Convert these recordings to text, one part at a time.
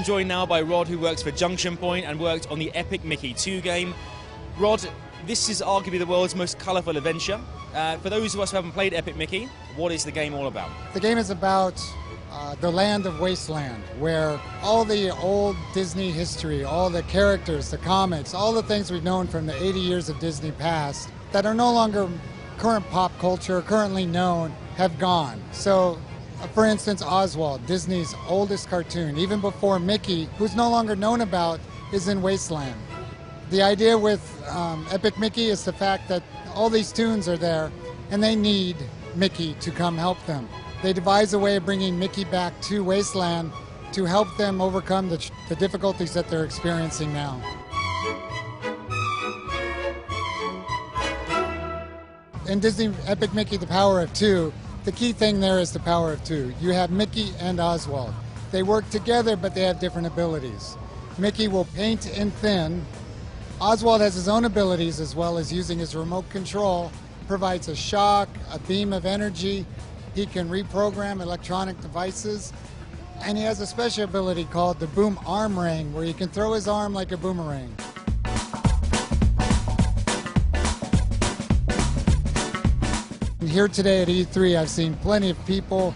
I'm joined now by Rod, who works for Junction Point and worked on the Epic Mickey 2 game. Rod, this is arguably the world's most colourful adventure. For those of us who haven't played Epic Mickey, what is the game all about? The game is about the land of Wasteland, where all the old Disney history, all the characters, the comics, all the things we've known from the 80 years of Disney past that are no longer current pop culture, currently known, have gone. So, for instance, Oswald, Disney's oldest cartoon, even before Mickey, who's no longer known about, is in Wasteland. The idea with Epic Mickey is the fact that all these tunes are there and they need Mickey to come help them. They devise a way of bringing Mickey back to Wasteland to help them overcome the difficulties that they're experiencing now. In Disney Epic Mickey, The Power of Two, the key thing there is the power of two. You have Mickey and Oswald. They work together, but they have different abilities. Mickey will paint and thin. Oswald has his own abilities, as well as using his remote control, provides a shock, a beam of energy. He can reprogram electronic devices. And he has a special ability called the Boom Arm Ring, where he can throw his arm like a boomerang. Here today at E3, I've seen plenty of people,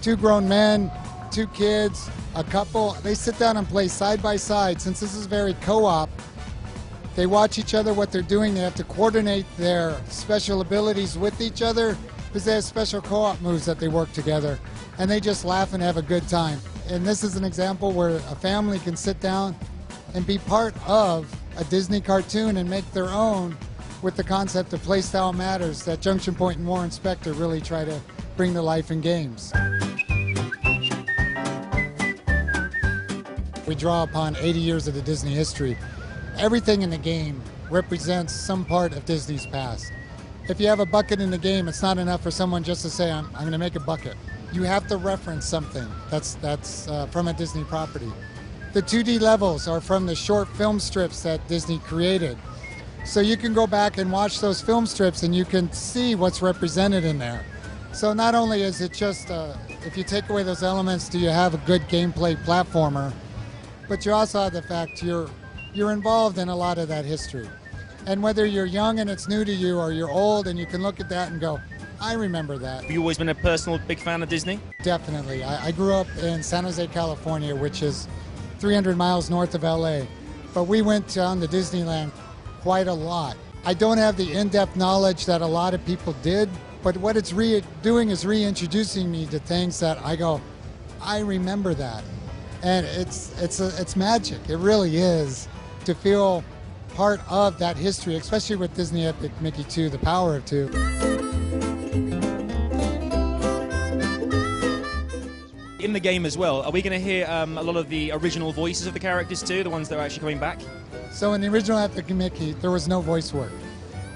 2 grown men, 2 kids, a couple. They sit down and play side by side. Since this is very co-op, they watch each other, what they're doing. They have to coordinate their special abilities with each other because they have special co-op moves that they work together. And they just laugh and have a good time. And this is an example where a family can sit down and be part of a Disney cartoon and make their own, with the concept of playstyle matters that Junction Point and Warren Spector really try to bring to life in games. We draw upon 80 years of the Disney history. Everything in the game represents some part of Disney's past. If you have a bucket in the game, it's not enough for someone just to say, I'm going to make a bucket. You have to reference something that's from a Disney property. The 2D levels are from the short film strips that Disney created. So you can go back and watch those film strips and you can see what's represented in there. So not only is it just, if you take away those elements, do you have a good gameplay platformer, but you also have the fact you're involved in a lot of that history. And whether you're young and it's new to you, or you're old and you can look at that and go, I remember that. Have you always been a personal big fan of Disney? Definitely. I grew up in San Jose, California, which is 300 miles north of LA. But we went down to Disneyland quite a lot. I don't have the in-depth knowledge that a lot of people did, but what it's doing is reintroducing me to things that I go, I remember that. And it's magic. It really is to feel part of that history, especially with Disney Epic Mickey 2, The Power of Two. In the game as well, are we going to hear a lot of the original voices of the characters too, the ones that are actually coming back? So in the original Epic Mickey, there was no voice work.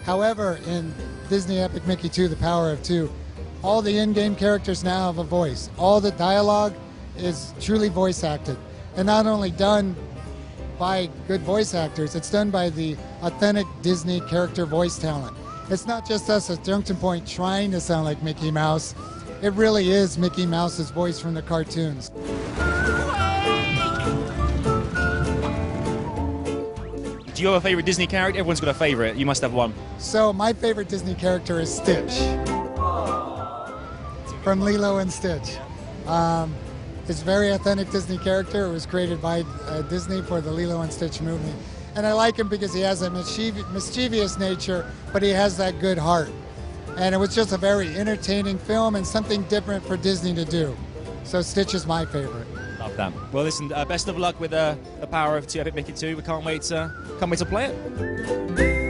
However, in Disney Epic Mickey 2, The Power of Two, all the in-game characters now have a voice. All the dialogue is truly voice acted. And not only done by good voice actors, it's done by the authentic Disney character voice talent. It's not just us at Junction Point trying to sound like Mickey Mouse. It really is Mickey Mouse's voice from the cartoons. Do you have a favorite Disney character? Everyone's got a favorite. You must have one. So my favorite Disney character is Stitch from Lilo and Stitch. It's a very authentic Disney character. It was created by Disney for the Lilo and Stitch movie. And I like him because he has a mischievous nature, but he has that good heart. And it was just a very entertaining film and something different for Disney to do. So Stitch is my favorite. Love that. Well, listen, best of luck with The Power of Two, Epic Mickey 2. We can't wait to play it.